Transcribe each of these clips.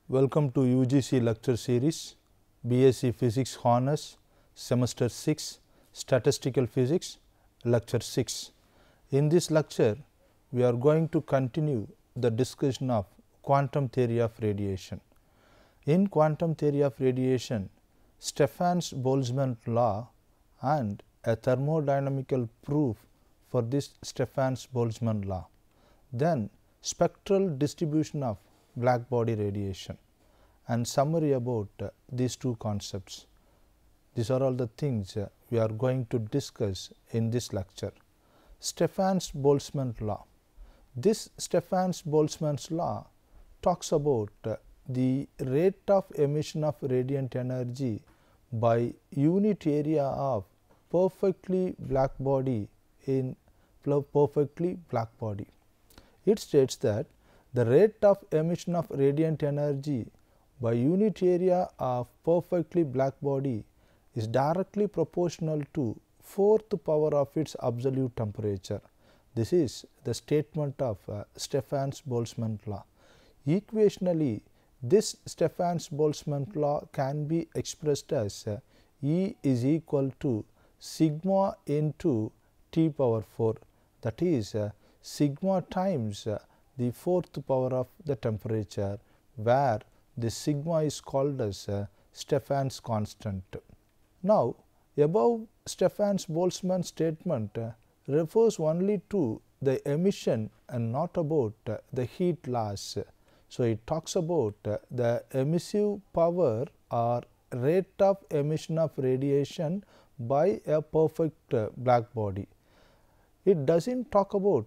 Welcome to UGC lecture series, BSc Physics Honors, Semester 6, Statistical Physics, Lecture 6. In this lecture, we are going to continue the discussion of quantum theory of radiation. In quantum theory of radiation, Stefan-Boltzmann law and a thermodynamical proof for this Stefan-Boltzmann law. Then spectral distribution of black body radiation and summary about these two concepts. These are all the things we are going to discuss in this lecture. Stefan-Boltzmann law. This Stefan-Boltzmann law talks about the rate of emission of radiant energy by unit area of perfectly black body in perfectly black body. It states that the rate of emission of radiant energy by unit area of perfectly black body is directly proportional to 4th power of its absolute temperature. This is the statement of Stefan-Boltzmann law. Equationally, this Stefan-Boltzmann law can be expressed as E is equal to sigma into T power 4, that is sigma times the 4th power of the temperature, where the sigma is called as Stefan's constant. Now, above Stefan-Boltzmann statement refers only to the emission and not about the heat loss. So, it talks about the emissive power or rate of emission of radiation by a perfect black body. It does not talk about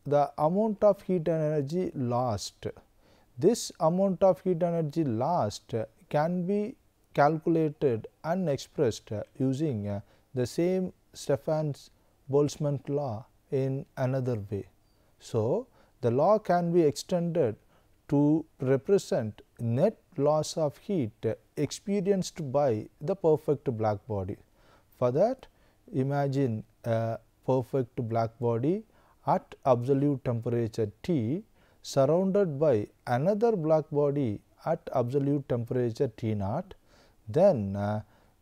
the amount of heat energy lost. This amount of heat energy lost can be calculated and expressed using the same Stefan-Boltzmann law in another way. So, the law can be extended to represent net loss of heat experienced by the perfect black body. For that, imagine a perfect black body at absolute temperature T surrounded by another black body at absolute temperature T naught. Then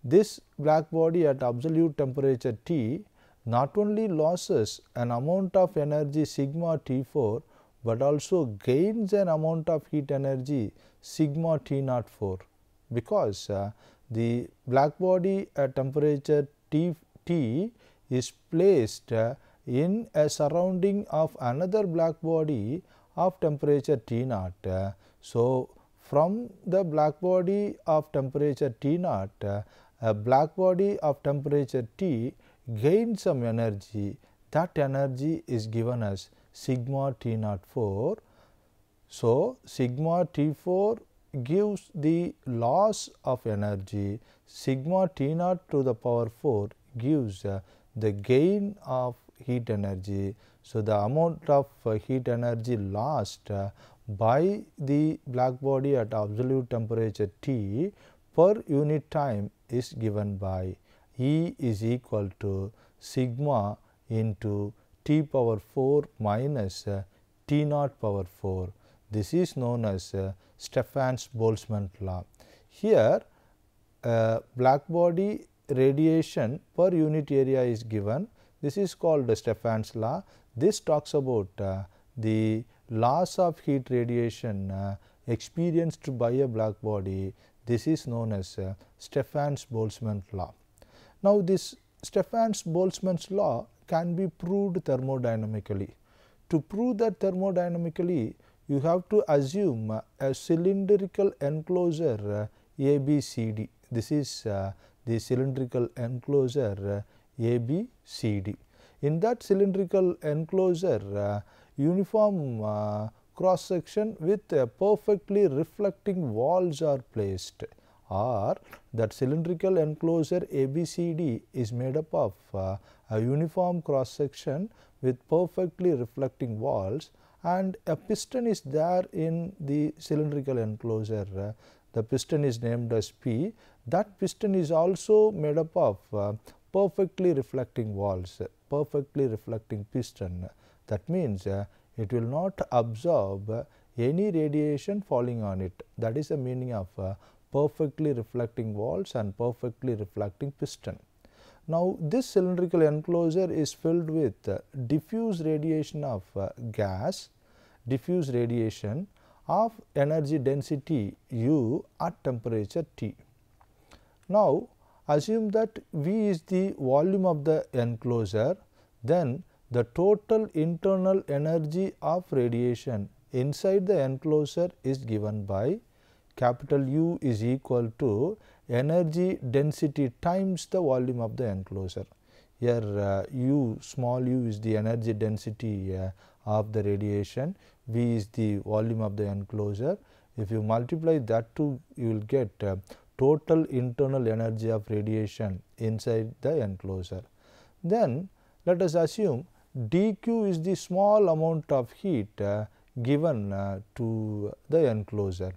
this black body at absolute temperature T not only loses an amount of energy sigma T4, but also gains an amount of heat energy sigma T naught 4, because the black body at temperature T is placed in a surrounding of another black body of temperature T naught. So, from the black body of temperature T naught, a black body of temperature T gains some energy. That energy is given as sigma T naught 4. So, sigma T4 gives the loss of energy, sigma T naught to the power 4 gives the gain of heat energy. So, the amount of heat energy lost by the black body at absolute temperature T per unit time is given by E is equal to sigma into T power 4 minus T naught power 4. This is known as Stefan-Boltzmann law. Here black body radiation per unit area is given. This is called Stefan's law. This talks about the loss of heat radiation experienced by a black body. This is known as Stefan-Boltzmann law. Now, this Stefan-Boltzmann law can be proved thermodynamically. To prove that thermodynamically, you have to assume a cylindrical enclosure ABCD. This is the cylindrical enclosure ABCD. In that cylindrical enclosure, uniform cross section with perfectly reflecting walls are placed, or that cylindrical enclosure ABCD is made up of a uniform cross section with perfectly reflecting walls, and a piston is there in the cylindrical enclosure. The piston is named as P. That piston is also made up of perfectly reflecting walls, perfectly reflecting piston. That means it will not absorb any radiation falling on it. That is the meaning of perfectly reflecting walls and perfectly reflecting piston. Now, this cylindrical enclosure is filled with diffuse radiation of gas, diffuse radiation of energy density U at temperature T. Now, assume that V is the volume of the enclosure, then the total internal energy of radiation inside the enclosure is given by capital U is equal to energy density times the volume of the enclosure. Here U, small u is the energy density of the radiation, V is the volume of the enclosure. If you multiply that two, you will get total internal energy of radiation inside the enclosure. Then let us assume dq is the small amount of heat given to the enclosure.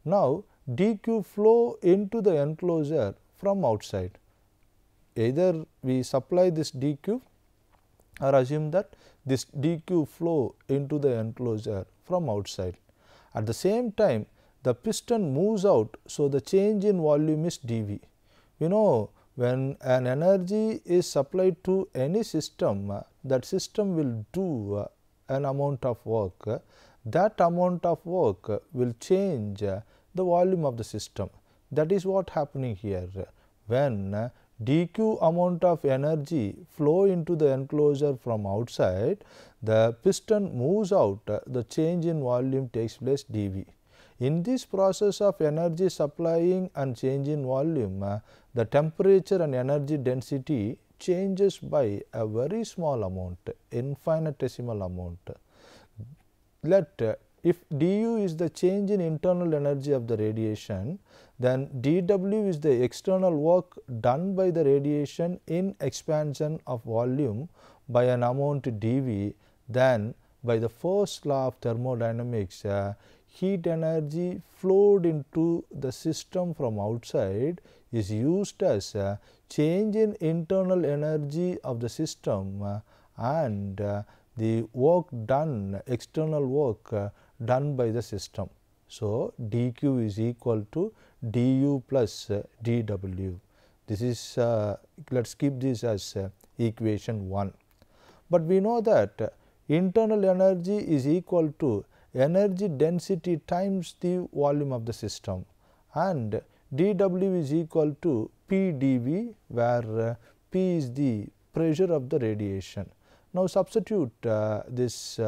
Now, dq flow into the enclosure from outside. Either we supply this dq or assume that this dq flow into the enclosure from outside. At the same time, the piston moves out, so the change in volume is dV. We know when an energy is supplied to any system, that system will do an amount of work. That amount of work will change the volume of the system. That is what happening here. When dq amount of energy flow into the enclosure from outside, the piston moves out, the change in volume takes place dV. In this process of energy supplying and change in volume, the temperature and energy density changes by a very small amount, infinitesimal amount. Let if du is the change in internal energy of the radiation, then dw is the external work done by the radiation in expansion of volume by an amount dV. Then by the first law of thermodynamics, heat energy flowed into the system from outside is used as change in internal energy of the system and the work done, external work done by the system. So, dq is equal to du plus dw. This is let us keep this as equation 1. But we know that internal energy is equal to energy density times the volume of the system, and dw is equal to p dV, where p is the pressure of the radiation. Now, substitute this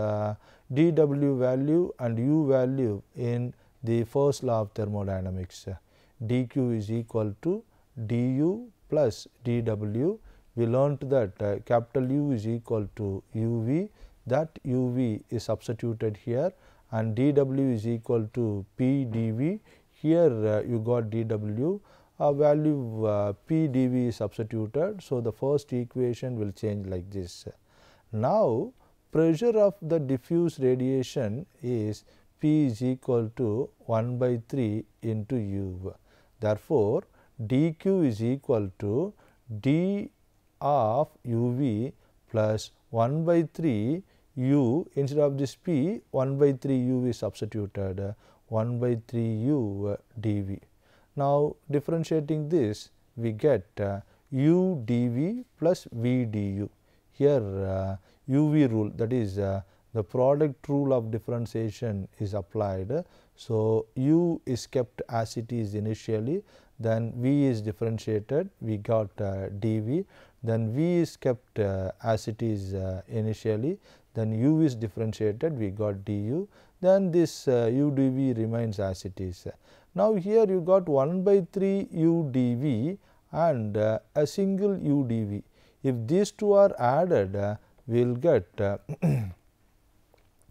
dw value and u value in the first law of thermodynamics. dq is equal to du plus dw. We learnt that capital U is equal to uv, that uv is substituted here, and dw is equal to p dV. Here you got dw, value p dV is substituted. So, the first equation will change like this. Now, pressure of the diffuse radiation is P is equal to 1 by 3 into U. Therefore, dq is equal to d of uv plus 1 by 3 u. Instead of this P, 1 by 3 u is substituted, 1 by 3 u dV. Now, differentiating this, we get u dV plus v du. Here uv rule, that is the product rule of differentiation is applied. So, u is kept as it is initially, then v is differentiated, we got dV, then v is kept as it is initially, then u is differentiated, we got du, then this u dV remains as it is. Now, here you got 1 by 3 u dV and a single u dV. If these two are added, we will get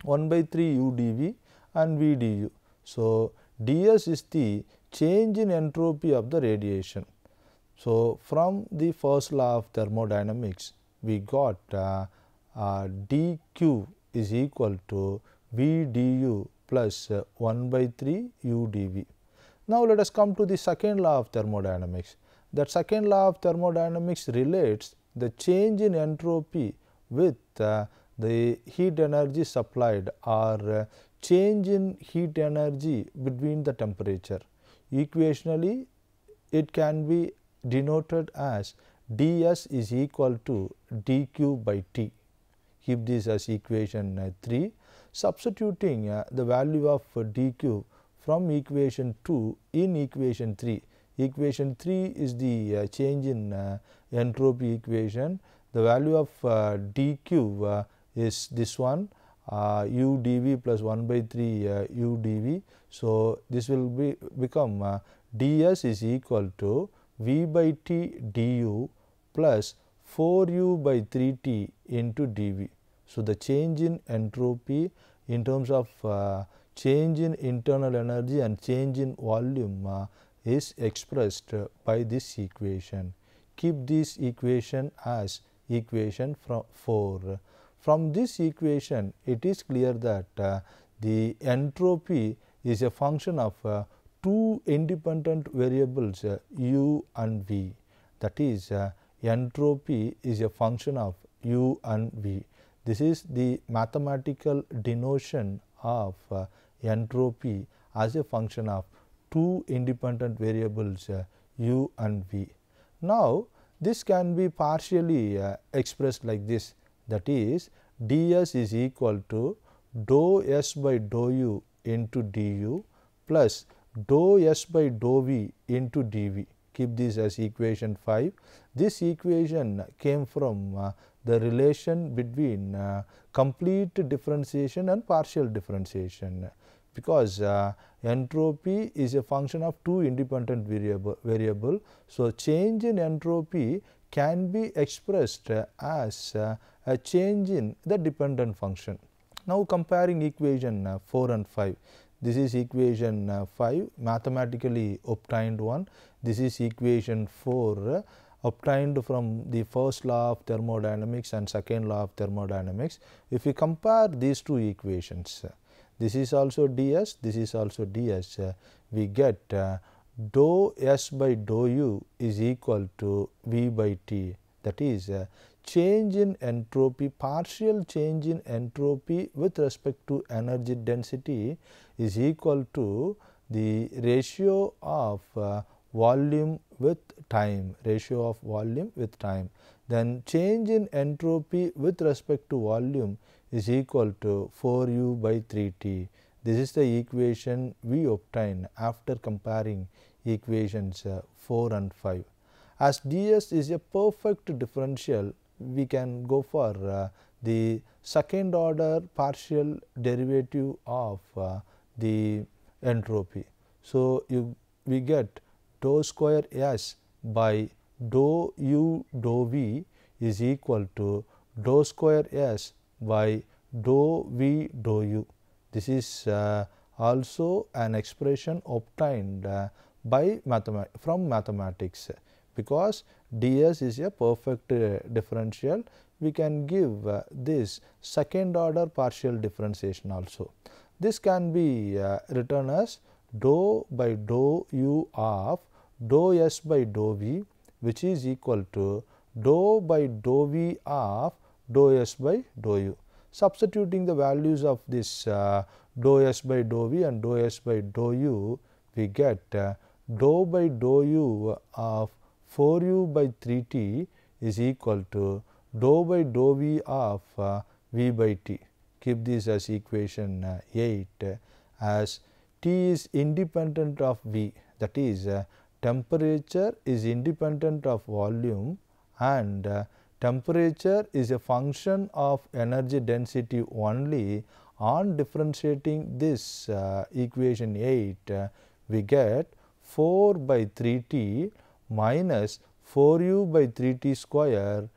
1 by 3 u dV and v du. So, ds is the change in entropy of the radiation. So, from the first law of thermodynamics, we got dq is equal to v du plus 1 by 3 u dV. Now, let us come to the second law of thermodynamics. That second law of thermodynamics relates the change in entropy with the the heat energy supplied or change in heat energy between the temperature. Equationally, it can be denoted as ds is equal to dq by t. Keep this as equation 3. Substituting the value of dq from equation 2 in equation 3. Equation 3 is the change in entropy equation. The value of dq is this one, u dv plus 1 by 3 u dv. So, this will become ds is equal to v by t du plus 4u by 3t into dv. So, the change in entropy in terms of change in internal energy and change in volume is expressed by this equation. Keep this equation as equation 4. From this equation, it is clear that the entropy is a function of two independent variables u and v. That is, entropy is a function of u and v. This is the mathematical denotation of entropy as a function of two independent variables u and v. Now, this can be partially expressed like this, that is ds is equal to dou s by dou u into du plus dou s by dou v into dv. Keep this as equation 5. This equation came from the relation between complete differentiation and partial differentiation, because entropy is a function of two independent variable. So, change in entropy can be expressed as a change in the dependent function. Now, comparing equation 4 and 5. This is equation 5, mathematically obtained one. This is equation 4, obtained from the first law of thermodynamics and second law of thermodynamics. If we compare these two equations, this is also ds, this is also ds, we get dou s by dou u is equal to v by t. That is, change in entropy, partial change in entropy with respect to energy density is equal to the ratio of volume with time, ratio of volume with time. Then change in entropy with respect to volume is equal to 4u by 3t. This is the equation we obtain after comparing equations 4 and 5. As ds is a perfect differential, we can go for the second order partial derivative of the entropy. So, we get dou square s by dou u dou v is equal to dou square s by dou v dou u. This is also an expression obtained from mathematics. Because ds is a perfect differential, we can give this second order partial differentiation also. This can be written as dou by dou u of dou s by dou v, which is equal to dou by dou v of dou s by dou u. Substituting the values of this dou s by dou v and dou s by dou u, we get dou by dou u of 4u by 3t is equal to dou by dou v of v by t. Keep this as equation 8, as t is independent of v, that is, temperature is independent of volume and temperature is a function of energy density only. On differentiating this equation 8, we get 4 by 3t minus 4u by 3t square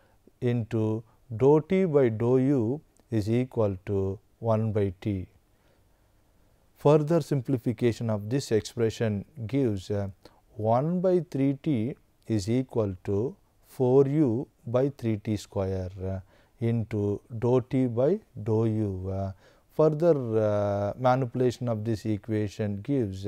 into dou t by dou u is equal to 1 by t. Further simplification of this expression gives 1 by 3t is equal to 4u by 3t square into dou t by dou u. Further manipulation of this equation gives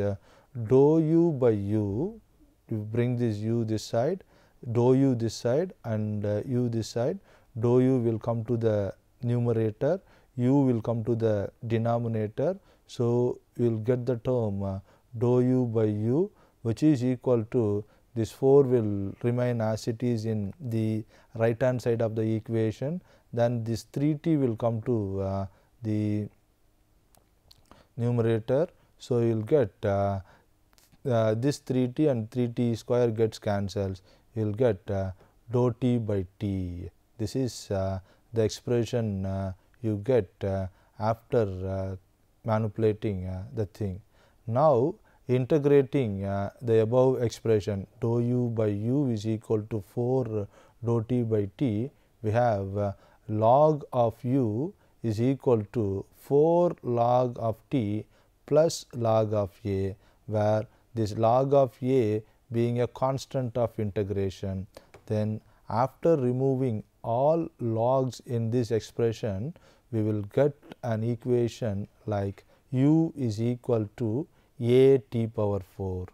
dou u by u. You bring this u this side, dou u this side and u this side, dou u will come to the numerator, u will come to the denominator. So, you will get the term dou u by u, which is equal to this 4 will remain as it is in the right hand side of the equation. Then this 3t will come to the numerator. So, you will get this 3t and 3t square gets cancels. You will get dou t by t. This is the expression you get after manipulating the thing. Now, integrating the above expression dou u by u is equal to 4 dou t by t, we have log of u is equal to 4 log of t plus log of a, where this log of a being a constant of integration. Then after removing all logs in this expression, we will get an equation like u is equal to a t power 4,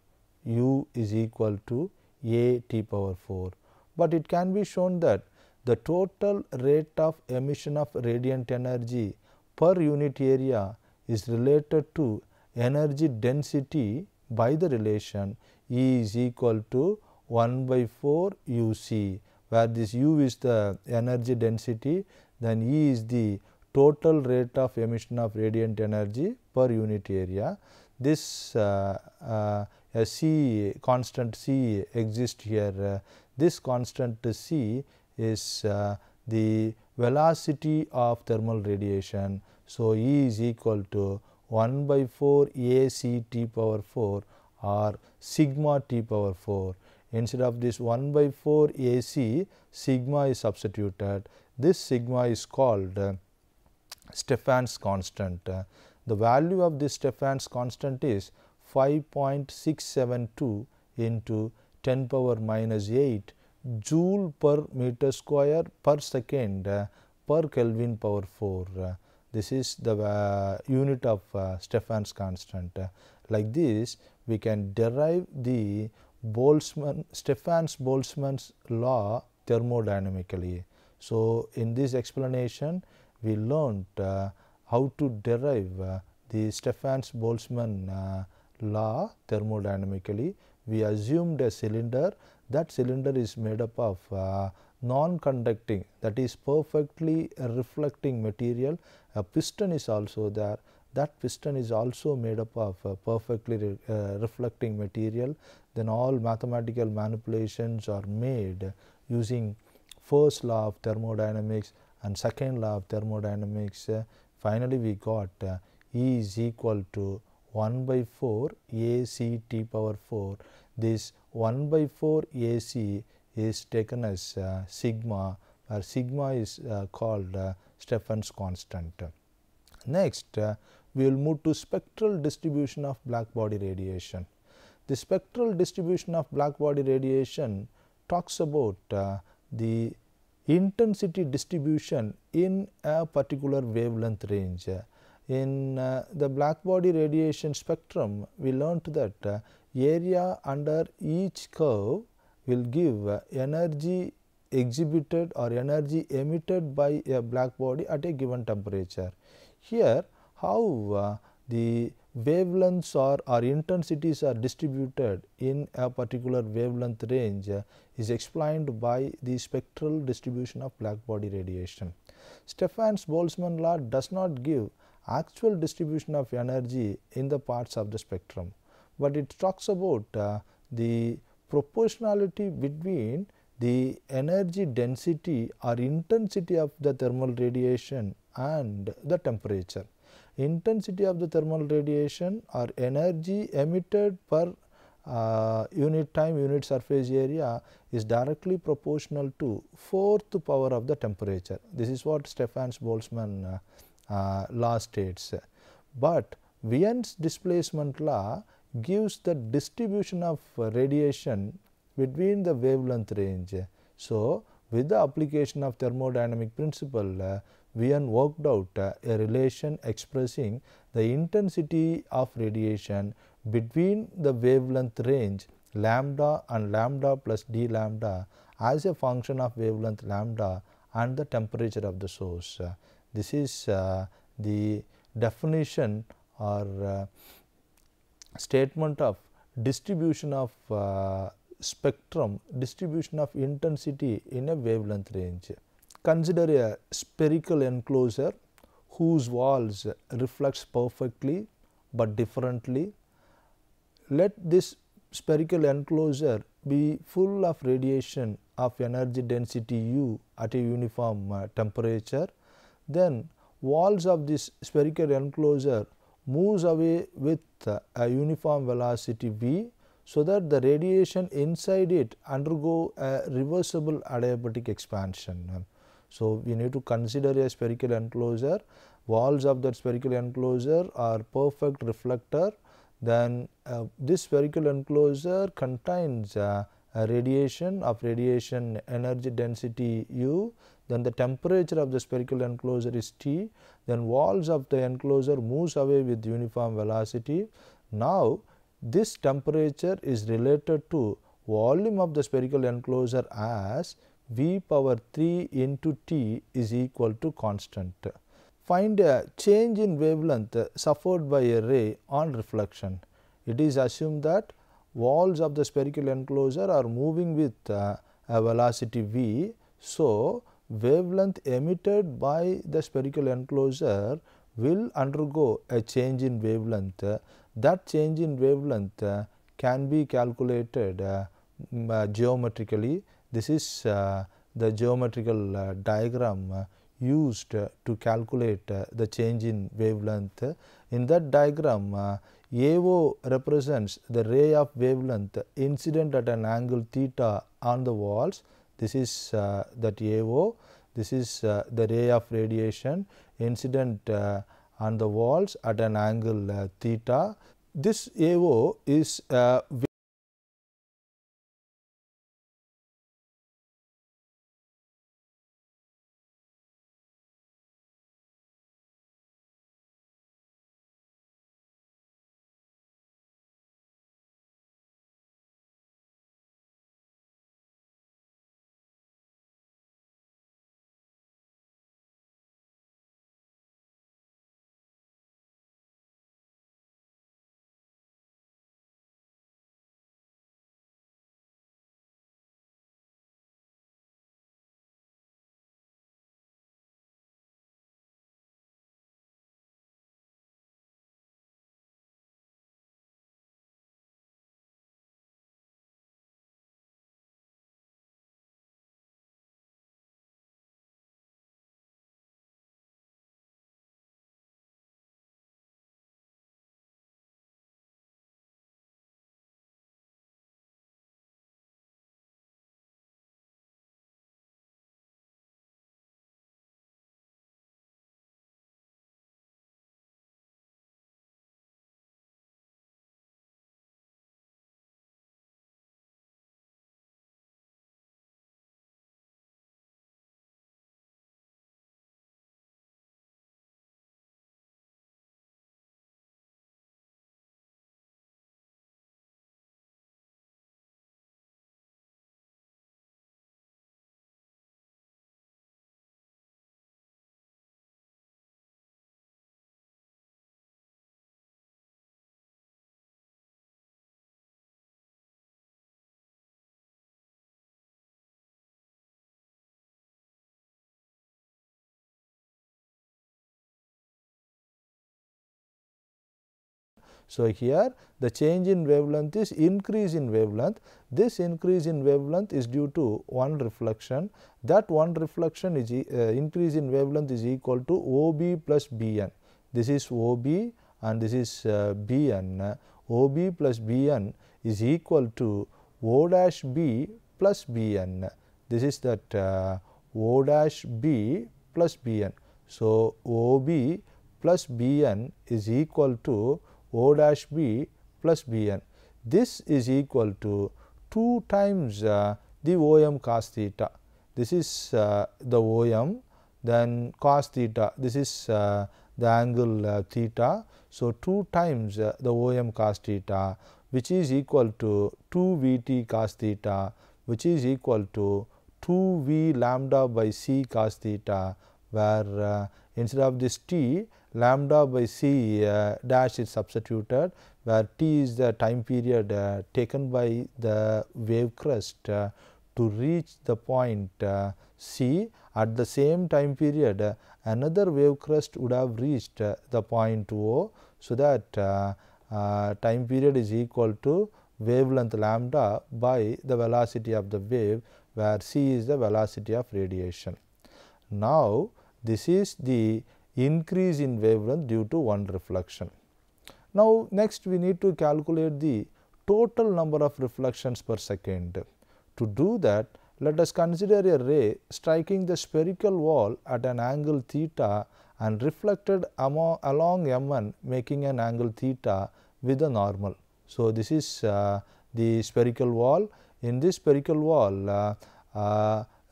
u is equal to a t power 4. But it can be shown that the total rate of emission of radiant energy per unit area is related to energy density by the relation E is equal to 1 by 4 u c, where this u is the energy density, then E is the total rate of emission of radiant energy per unit area. This c constant c exists here. This constant c is the velocity of thermal radiation. So, E is equal to 1 by 4 a c t power 4 or sigma t power 4. Instead of this 1 by 4 a c, sigma is substituted. This sigma is called Stefan's constant. The value of this Stefan's constant is 5.672 into 10 power minus 8 joule per meter square per second per Kelvin power 4. This is the unit of Stefan's constant. Like this, we can derive the Stefan's-Boltzmann's law thermodynamically. So, in this explanation, we learnt how to derive the Stefan's-Boltzmann law thermodynamically. We assumed a cylinder. That cylinder is made up of non-conducting, that is perfectly reflecting material. A piston is also there. That piston is also made up of perfectly reflecting material. Then all mathematical manipulations are made using first law of thermodynamics and second law of thermodynamics. Finally, we got E is equal to 1 by 4 a c t power 4. This 1 by 4 a c is taken as sigma, where sigma is called Stefan's constant. Next, we will move to spectral distribution of black body radiation. The spectral distribution of black body radiation talks about the intensity distribution in a particular wavelength range. In the black body radiation spectrum, we learnt that area under each curve will give energy exhibited or energy emitted by a black body at a given temperature. Here, how the wavelengths or intensities are distributed in a particular wavelength range is explained by the spectral distribution of black body radiation. Stefan's-Boltzmann law does not give actual distribution of energy in the parts of the spectrum, but it talks about the proportionality between the energy density or intensity of the thermal radiation and the temperature. Intensity of the thermal radiation or energy emitted per unit time, unit surface area is directly proportional to 4th power of the temperature. This is what Stefan's-Boltzmann law states. But Wien's displacement law gives the distribution of radiation between the wavelength range. So, with the application of thermodynamic principle, Wien worked out a relation expressing the intensity of radiation between the wavelength range lambda and lambda plus d lambda as a function of wavelength lambda and the temperature of the source. This is the definition or statement of distribution of spectrum, distribution of intensity in a wavelength range. Consider a spherical enclosure whose walls reflects perfectly but differently. Let this spherical enclosure be full of radiation of energy density U at a uniform temperature. Then walls of this spherical enclosure moves away with a uniform velocity v, so that the radiation inside it undergo a reversible adiabatic expansion. So, we need to consider a spherical enclosure. Walls of that spherical enclosure are perfect reflector. Then this spherical enclosure contains a radiation of radiation energy density U. Then the temperature of the spherical enclosure is T. Then walls of the enclosure moves away with uniform velocity. Now this temperature is related to volume of the spherical enclosure as V power 3 into T is equal to constant. Find a change in wavelength suffered by a ray on reflection. It is assumed that walls of the spherical enclosure are moving with a velocity v. So, wavelength emitted by the spherical enclosure will undergo a change in wavelength. That change in wavelength can be calculated geometrically. This is the geometrical diagram used to calculate the change in wavelength. In that diagram, AO represents the ray of wavelength incident at an angle theta on the walls. This is that AO. This is the ray of radiation incident on the walls at an angle theta. This AO is so here the change in wavelength is increase in wavelength. This increase in wavelength is due to one reflection. That one reflection is increase in wavelength is equal to OB plus BN. This is OB and this is BN. OB plus BN is equal to O dash B plus BN. This is that O dash B plus BN. So, OB plus Bn is equal to O dash B plus Bn. This is equal to 2 times the OM cos theta. This is the OM, then cos theta. This is the angle theta. So, 2 times the OM cos theta, which is equal to 2 Vt cos theta, which is equal to 2 V lambda by C cos theta, where instead of this T, lambda by C dash is substituted, where T is the time period taken by the wave crest to reach the point C. At the same time period, another wave crest would have reached the point O. So that time period is equal to wavelength lambda by the velocity of the wave, where C is the velocity of radiation. Now, this is the increase in wavelength due to one reflection. Now, next we need to calculate the total number of reflections per second. To do that, let us consider a ray striking the spherical wall at an angle theta and reflected along M1, making an angle theta with a normal. So, this is the spherical wall. In this spherical wall,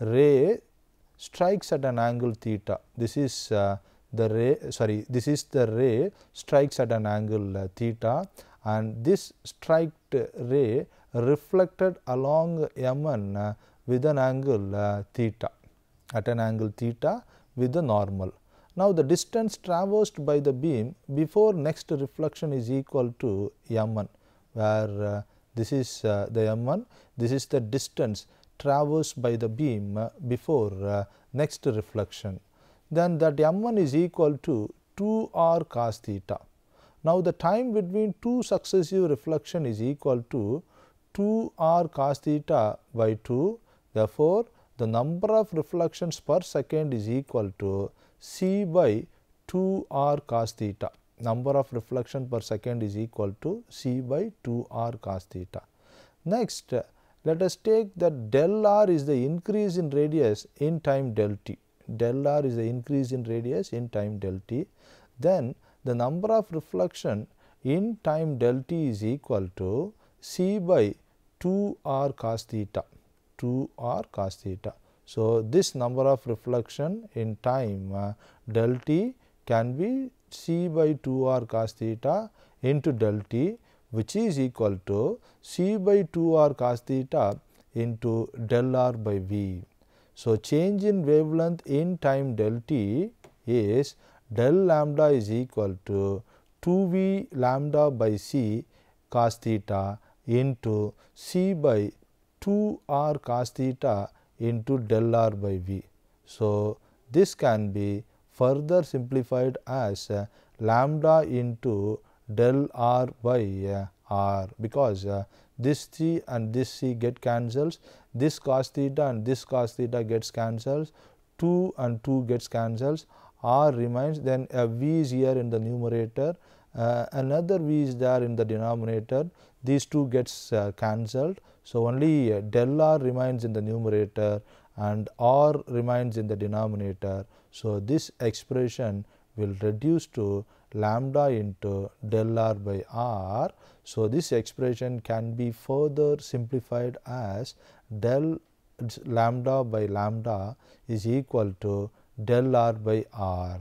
ray strikes at an angle theta. This is this is the ray strikes at an angle theta, and this striked ray reflected along M1 with an angle theta, at an angle theta with the normal. Now, the distance traversed by the beam before next reflection is equal to M1, where this is the M1, this is the distance traversed by the beam before next reflection. Then that M1 is equal to 2r cos theta. Now, the time between two successive reflection is equal to 2r cos theta by 2. Therefore, the number of reflections per second is equal to C by 2r cos theta. Number of reflection per second is equal to C by 2r cos theta. Next, let us take that del r is the increase in radius in time del t. Del r is the increase in radius in time del t. Then the number of reflection in time del t is equal to C by 2r cos theta. 2r cos theta. So, this number of reflection in time del t can be C by 2r cos theta into del t, which is equal to C by 2r cos theta into del r by V. So, change in wavelength in time del t is del lambda is equal to 2V lambda by C cos theta into C by 2r cos theta into del r by V. So, this can be further simplified as lambda into del r by r, because this C and this C get cancels, this cos theta and this cos theta gets cancels, 2 and 2 gets cancels, r remains, then a V is here in the numerator, another V is there in the denominator, these two gets cancelled. So, only del r remains in the numerator and r remains in the denominator. So, this expression will reduce to lambda into del r by r. So, this expression can be further simplified as del lambda by lambda is equal to del r by r.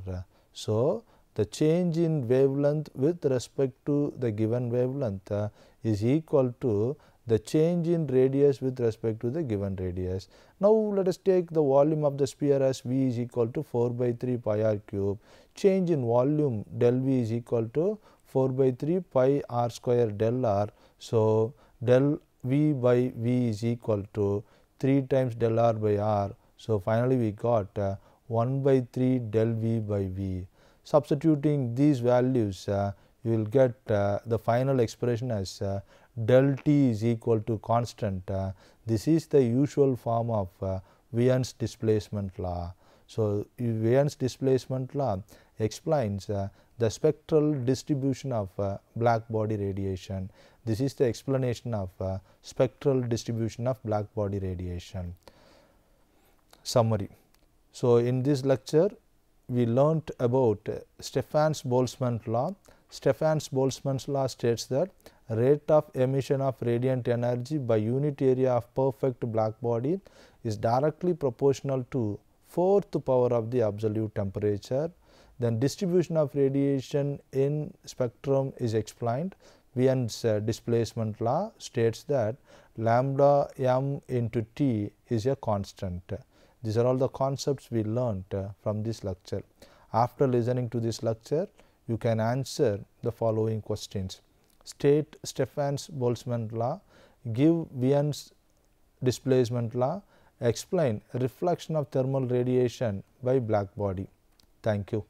So, the change in wavelength with respect to the given wavelength is equal to the change in radius with respect to the given radius. Now, let us take the volume of the sphere as V is equal to 4 by 3 pi r cube. Change in volume del V is equal to 4 by 3 pi r square del r. So, del V by V is equal to 3 times del r by r. So, finally, we got 1 by 3 del V by V. Substituting these values, you will get the final expression as del t is equal to constant. This is the usual form of Wien's displacement law. So, Wien's displacement law explains the spectral distribution of black body radiation. This is the explanation of spectral distribution of black body radiation. Summary. So, in this lecture, we learnt about Stefan-Boltzmann law. Stefan-Boltzmann law states that rate of emission of radiant energy by unit area of perfect black body is directly proportional to 4th power of the absolute temperature. Then distribution of radiation in spectrum is explained. Wien's displacement law states that lambda m into t is a constant. These are all the concepts we learnt from this lecture. After listening to this lecture, you can answer the following questions. State Stefan-Boltzmann law, give Wien's displacement law, explain reflection of thermal radiation by black body. Thank you.